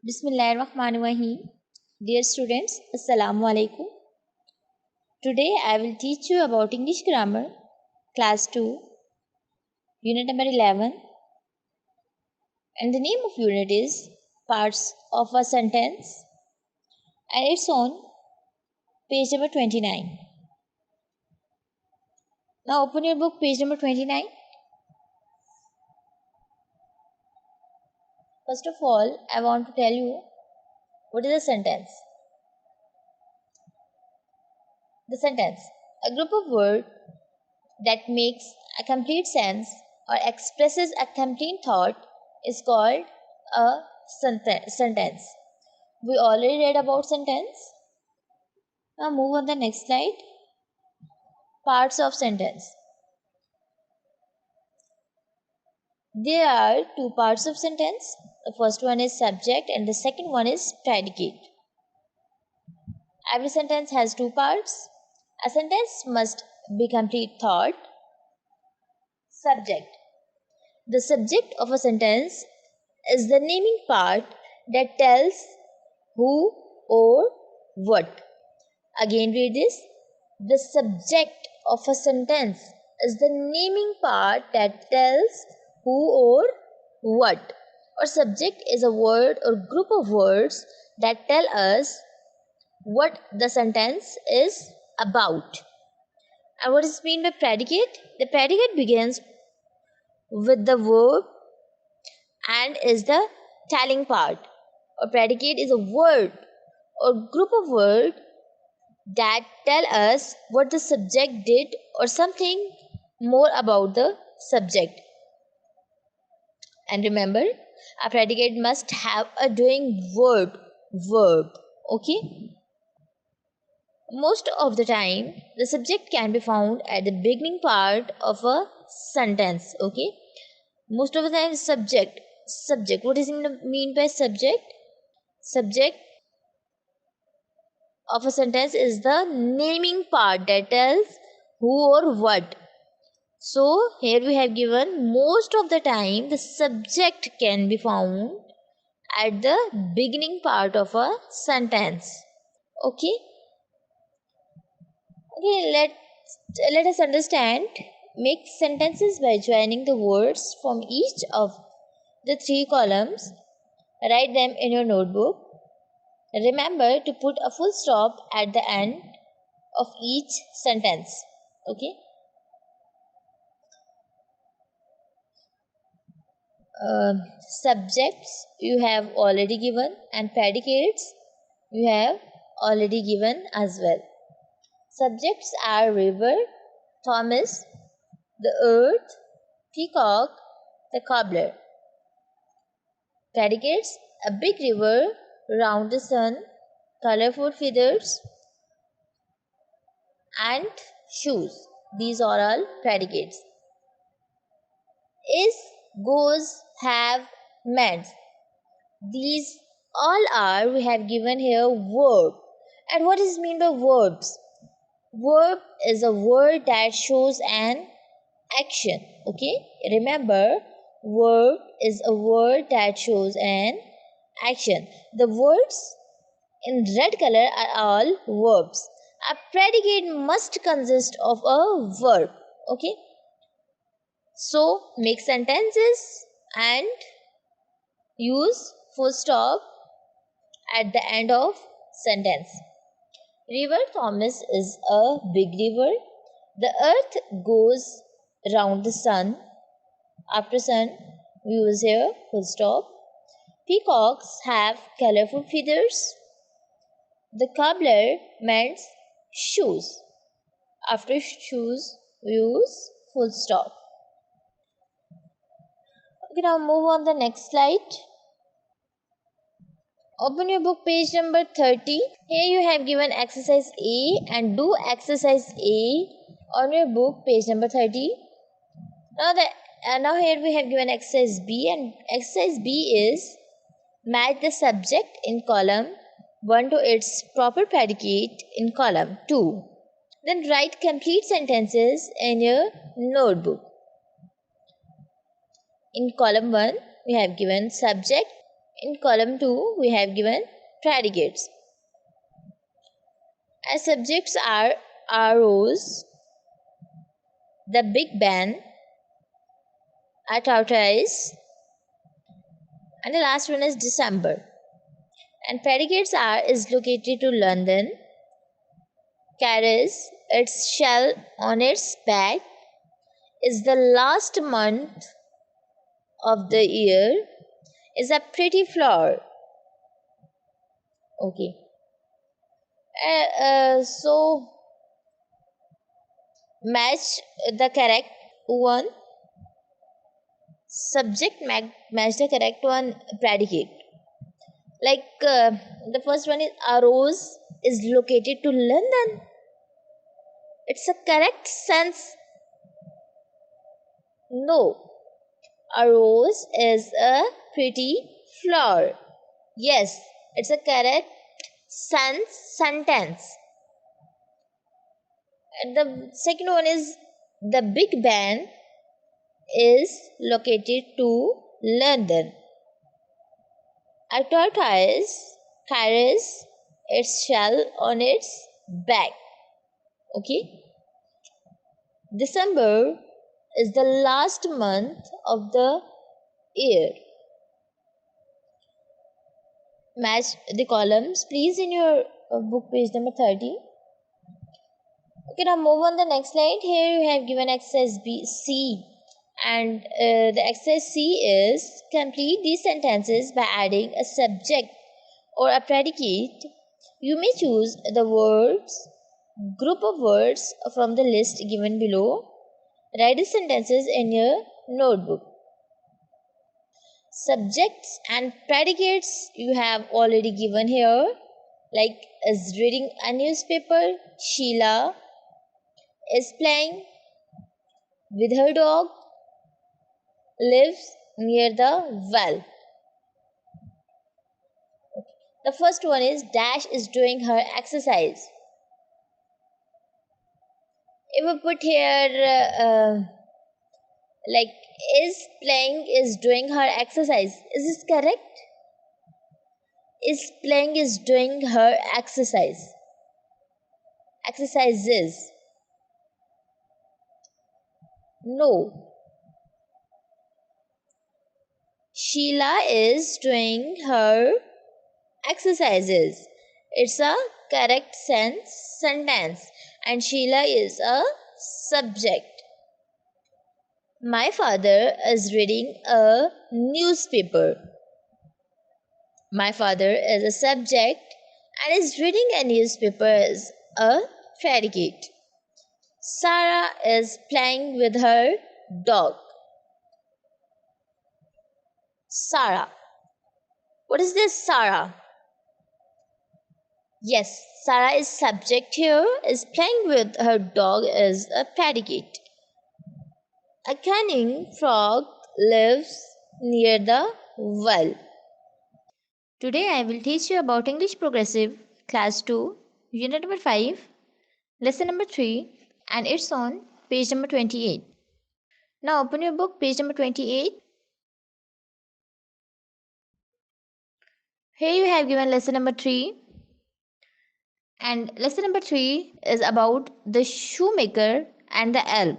Bismillahirrahmanirrahim. Dear students, Assalamu alaikum. Today I will teach you about English grammar, class 2, unit number 11. And the name of unit is Parts of a Sentence, and it's on page number 29. Now open your book, page number 29. First of all, I want to tell you what is a sentence. The sentence, a group of words that makes a complete sense or expresses a complete thought is called a sentence. We already read about sentence. Now move on the next slide. Parts of sentence. There are two parts of sentence. The first one is subject and the second one is predicate. Every sentence has two parts. A sentence must be complete thought. Subject. The subject of a sentence is the naming part that tells who or what. Again read this. The subject of a sentence is the naming part that tells who or what. Or subject is a word or group of words that tell us what the sentence is about. And what is meant by predicate? The predicate begins with the verb and is the telling part. A predicate is a word or group of words that tell us what the subject did or something more about the subject. And remember, a predicate must have a doing verb. Okay? Most of the time, the subject can be found at the beginning part of a sentence. Okay? Most of the time, subject. What is mean by subject? Subject of a sentence is the naming part that tells who or what. So here we have given most of the time the subject can be found at the beginning part of a sentence. Okay. Let us understand. Make sentences by joining the words from each of the three columns. Write them in your notebook. Remember to put a full stop at the end of each sentence. Okay. Subjects you have already given and predicates you have already given as well. Subjects are river, Thomas, the earth, peacock, the cobbler. Predicates, a big river, round the sun, colorful feathers, and shoes. These are all predicates. Is, goes, have, meant. These all are, we have given here verb. And what is mean by verbs? Verb is a word that shows an action. Okay, remember, verb is a word that shows an action. The words in red color are all verbs. A predicate must consist of a verb. Okay, so make sentences and use full stop at the end of sentence. River Thomas is a big river. The earth goes round the sun. After sun, we use here full stop. Peacocks have colorful feathers. The cobbler mends shoes. After shoes, we use full stop. Okay, now move on the next slide. Open your book, page number 30. Here you have given exercise A and do exercise A on your book, page number 30. Now here we have given exercise B, and exercise B is match the subject in column 1 to its proper predicate in column 2. Then write complete sentences in your notebook. In column 1, we have given subject In column 2, we have given predicates. As subjects are arrows, the Big Ben, a tortoise, and the last one is December. And predicates are is located to London, carries its shell on its back, is the last month of the year, is a pretty flower. Okay. So match the correct one. Subject match the correct one predicate. Like the first one is a rose is located to London. It's a correct sense. No. A rose is a pretty flower. Yes, it's a correct sentence. And the second one is the Big Ben is located to London. A tortoise carries its shell on its back. Okay. December is the last month of the year. Match the columns, please, in your book page number 30. Okay, now move on the next slide. Here you have given exercise C, and the exercise C is complete these sentences by adding a subject or a predicate. You may choose the group of words from the list given below. Write the sentences in your notebook. Subjects and predicates you have already given here, like is reading a newspaper, Sheila is playing with her dog, lives near the well. The first one is Dash is doing her exercise. If we put here like is playing is doing her exercise, is this correct? Is playing is doing her exercises. No. Sheila is doing her exercises. It's a correct sentence, and Sheila is a subject. My father is reading a newspaper. My father is a subject and is reading a newspaper is a predicate. Sarah is playing with her dog. Sarah. What is this, Sarah? Yes, Sarah is subject here, is playing with her dog is a predicate. A cunning frog lives near the well. Today I will teach you about English Progressive Class 2, Unit number 5, Lesson number 3, and it's on page number 28. Now open your book, page number 28. Here you have given lesson number 3. And lesson number 3 is about the shoemaker and the elf.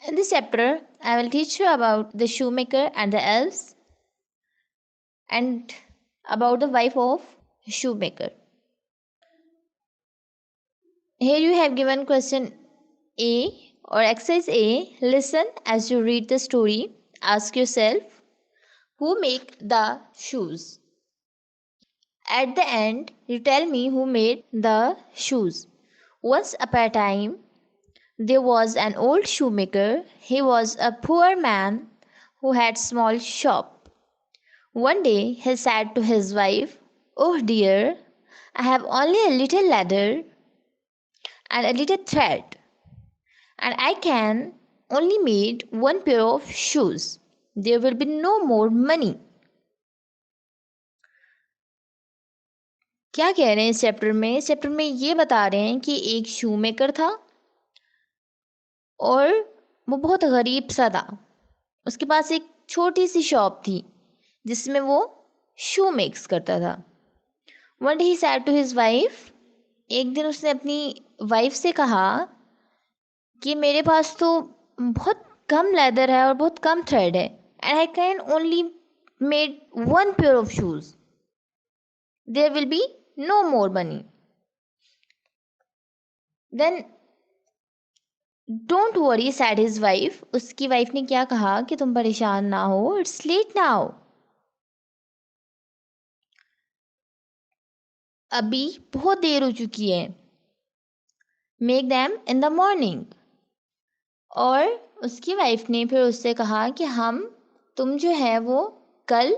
In this chapter, I will teach you about the shoemaker and the elves and about the wife of shoemaker. Here you have given question A or exercise A. Listen as you read the story. Ask yourself, who make the shoes? At the end, you tell me who made the shoes. Once upon a time, there was an old shoemaker. He was a poor man who had small shop. One day he said to his wife, "Oh dear, I have only a little ladder and a little thread, and I can only make one pair of shoes. There will be no more money." क्या कह रहे हैं इस chapter में ये बता रहे हैं कि एक शू मेकर था और वो बहुत गरीब सा था. उसके पास एक छोटी सी शॉप थी जिसमें वो शू मेक्स करता था। One day he said to his wife, एक दिन उसने अपनी वाइफ से कहा कि मेरे पास तो बहुत कम लेदर है और बहुत कम थ्रेड है, and I can only made one pair of shoes, there will be no more money. Then don't worry said his wife, उसकी वाइफ ने क्या कहा कि तुम परेशान ना हो, इट्स लेट नाउ, अभी बहुत देर हो चुकी है, make them in the morning. और उसकी वाइफ ने फिर उससे कहा कि तुम जो है वो कल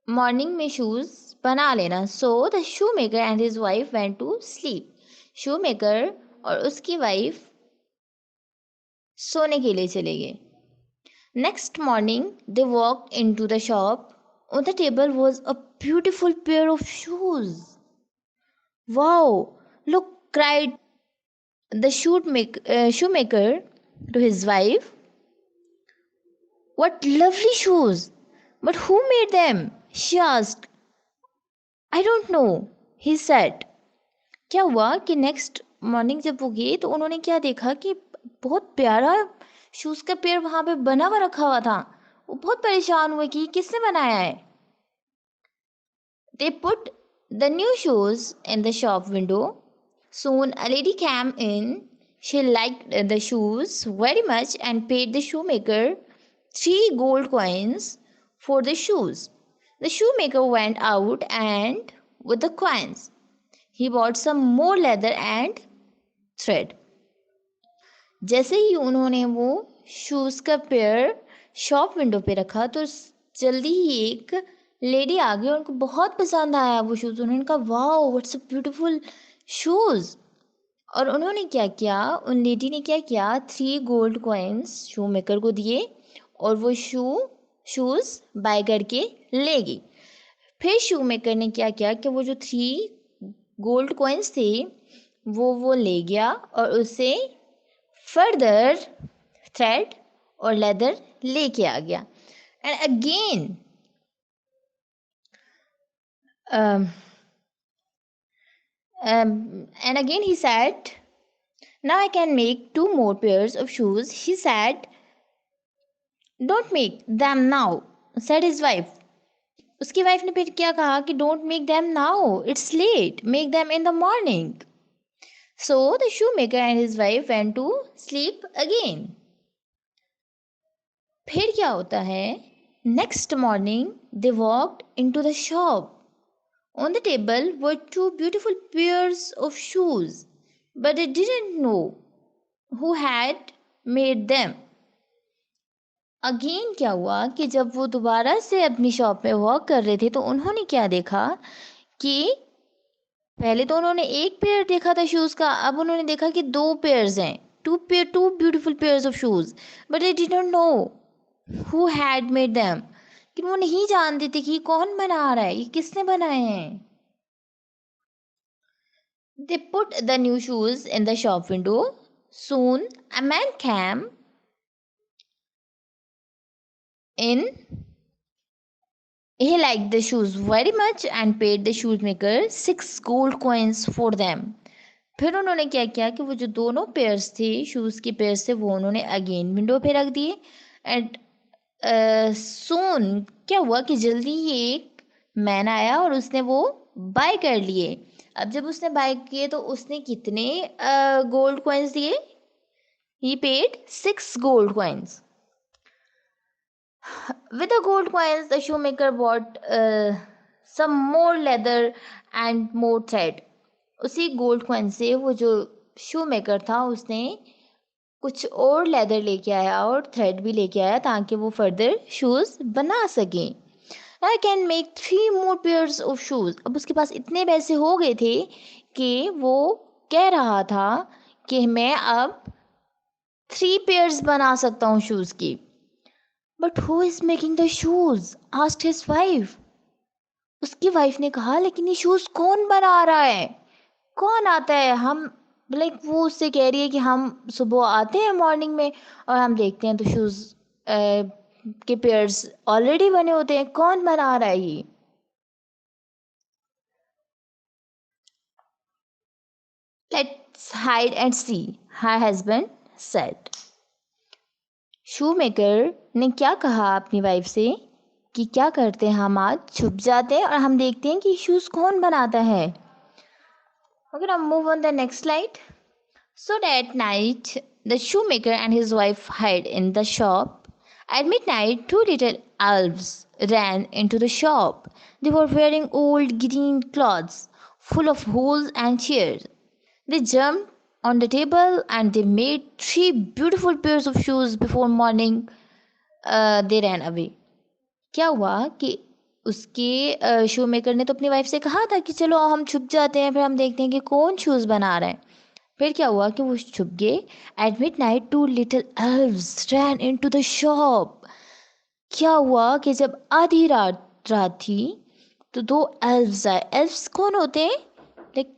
मॉर्निंग में शूज़ बना लेना। So the shoemaker and his wife went to sleep, shoemaker और उसकी वाइफ सोने के लिए चले गए। Next morning they walk into the shop, on the table was a beautiful pair of shoes. Wow, look, cried the shoemaker to his wife. What lovely shoes! But who made them? She asked. I don't know, he said. क्या हुआ कि next morning जब वो गए तो उन्होंने क्या देखा कि बहुत प्यारा शूज का पेड़ वहां पे बना हुआ रखा हुआ था। वो बहुत परेशान हुए कि किसने बनाया है। They put the new shoes in the shop window. Soon a lady came in. She liked the shoes very much and paid the shoemaker 3 gold coins for the shoes. The shoemaker went out and with the coins he bought some more leather and thread. जैसे ही उन्होंने वो shoes का pair shop window पे रखा तो जल्दी ही एक lady आ गई, उनको बहुत पसंद आया वो शूज़। उन्होंने कहा wow what's a beautiful shoes. और उन्होंने क्या किया, उन लेडी ने क्या किया, 3 गोल्ड कॉइन्स शू मेकर को दिए और वो शूज़ बाय करके ले गई। फिर शू मेकर ने क्या किया कि वो जो 3 गोल्ड कॉइन्स थे वो ले गया और उसे फर्दर थ्रेड और लेदर लेके आ गया। And again and again he said, now I can make 2 more pairs of shoes. He said, don't make them now, said his wife. उसकी वाइफ ने फिर क्या कहा कि don't make them now, it's late, make them in the morning. So the shoemaker and his wife went to sleep again. फिर क्या होता है, next morning they walked into the shop. On the table were 2 beautiful pairs of shoes, but they didn't know who had made them. Again क्या हुआ कि जब वो दोबारा से अपनी शॉप में वॉक कर रहे थे तो उन्होंने क्या देखा कि पहले तो उन्होंने एक पेयर देखा था शूज़ का, अब उन्होंने देखा कि 2 पेयर्स हैं, two beautiful pairs of shoes, but they didn't know who had made them. कि वो नहीं जानते थे कि कौन बना रहा है, ये किसने बनाए हैं। They put the new shoes in the shop window. Soon a man came in. He liked the shoes very much and paid the shoemaker 6 gold coins for them. फिर उन्होंने क्या किया कि वो जो दोनों पेयर्स थे शूज़ के पेयर्स थे वो उन्होंने अगेन विंडो पे रख दिए। एंड सोन क्या हुआ कि जल्दी ही एक मैन आया और उसने वो बाय कर लिए। अब जब उसने बाय किए तो उसने कितने गोल्ड कॉइन्स दिए, ही paid 6 gold coins. With the gold coins the shoemaker bought some more leather and more thread. उसी गोल्ड कॉइन से वो जो शू मेकर था उसने कुछ और लेदर लेके आया और थ्रेड भी लेके आया ताकि वो फर्दर शूज़ बना सके। I can make 3 more pairs of shoes. अब उसके पास इतने पैसे हो गए थे कि वो कह रहा था कि मैं अब 3 पेयर्स बना सकता हूँ शूज़ की। But who is making the shoes, asked his wife. उसकी वाइफ ने कहा लेकिन ये शूज़ कौन बना रहा है, कौन आता है। हम लाइक वो उससे कह रही है कि हम सुबह आते हैं मॉर्निंग में और हम देखते हैं तो शूज़ के पेयर्स ऑलरेडी बने होते हैं, कौन बना रहा है ये? Let's hide and see, her husband said. Shoemaker ने क्या कहा अपनी वाइफ से कि क्या करते हैं हम आज छुप जाते हैं और हम देखते हैं कि शूज कौन बनाता है। Okay, now move on the next slide. So that night, the shoemaker and his wife hid in the shop. At midnight, two little elves ran into the shop. They were wearing old green clothes full of holes and tears. They jumped on the table and they made three beautiful pairs of shoes before morning. They ran away. क्या हुआ कि उसके शू maker ने तो अपनी wife से कहा था कि चलो हम छुप जाते हैं, फिर हम देखते हैं कि कौन शूज़ बना रहा है। फिर क्या हुआ कि वो छुप गए। At midnight two little elves ran into the shop. क्या हुआ कि जब आधी रात थी तो दो एल्व्स आए। एल्व्स कौन होते हैं? लाइक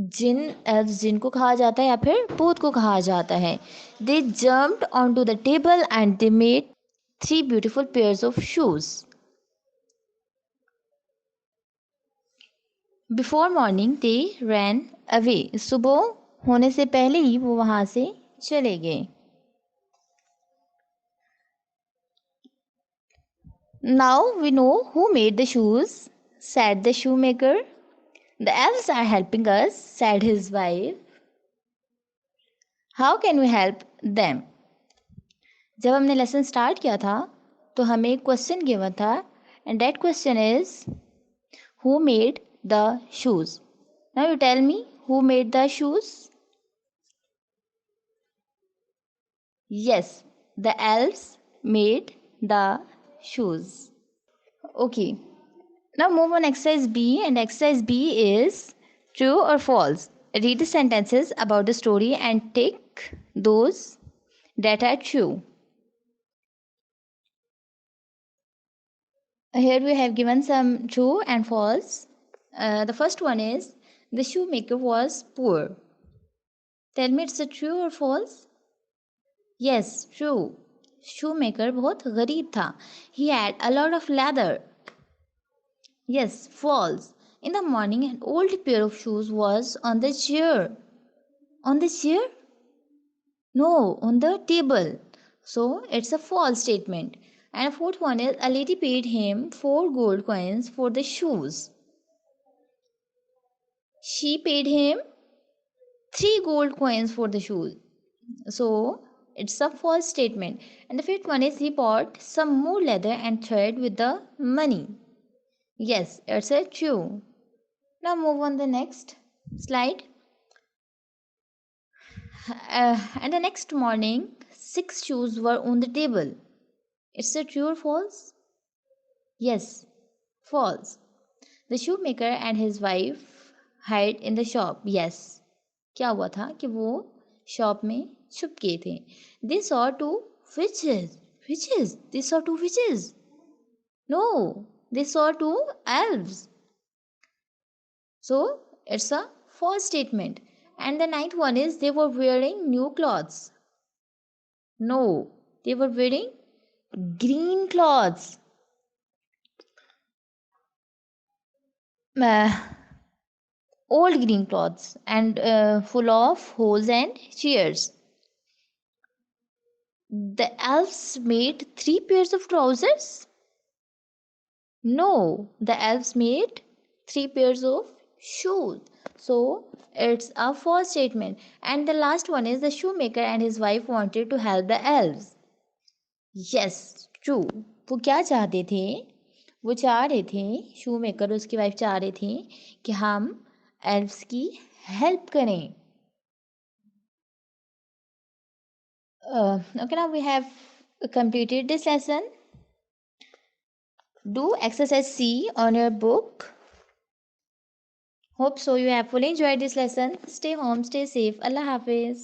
जिन, एल्व्स जिनको कहा जाता है या फिर भूत को कहा जाता है। They jumped on to the table and they made three beautiful pairs of shoes. Before morning they ran away. सुबह होने से पहले ही वो वहाँ से चले गए। Now we know who made the shoes, said the shoemaker. The elves are helping us, said his wife. How can we help them? जब हमने लेसन स्टार्ट किया था तो हमें एक क्वेश्चन गिवन था and that question is who made the shoes. Now you tell me who made the shoes. Yes, the elves made the shoes. Okay, now move on exercise B, and exercise B is true or false. Read the sentences about the story and tick those that are true. Here we have given some true and false. The first one is the shoemaker was poor. Tell me it's a true or false? Yes, true. Shoemaker बहुत गरीब था. He had a lot of leather. Yes, false. In the morning, an old pair of shoes was on the chair. On the chair? No, on the table. So it's a false statement. And the fourth one is a lady paid him 4 gold coins for the shoes. She paid him 3 gold coins for the shoes. So it's a false statement. And the fifth one is he bought some more leather and thread with the money. Yes, it's a true. Now move on the next slide. And the next morning, 6 shoes were on the table. It's a true or false? Yes, false. The shoemaker and his wife hid in the shop. Yes. क्या हुआ था कि वो shop में छुप गए थे। They saw two witches. Witches? They saw two witches. No, they saw two elves. So it's a false statement. And the ninth one is they were wearing new clothes. No, they were wearing green clothes. Uh, Old green clothes and full of holes and tears. The elves made 3 pairs of trousers? No, the elves made 3 pairs of shoes. So it's a false statement. And the last one is the shoemaker and his wife wanted to help the elves. Yes, true. वो क्या चाहते थे? वो चाह रहे थे, शू maker और उसकी वाइफ चाह रहे थे कि हम एल्व्स की हेल्प करें. Okay, now we have completed this lesson. Do exercise C on your book. Hope so you have fully enjoyed this lesson. Stay home, stay safe. Allah Hafiz.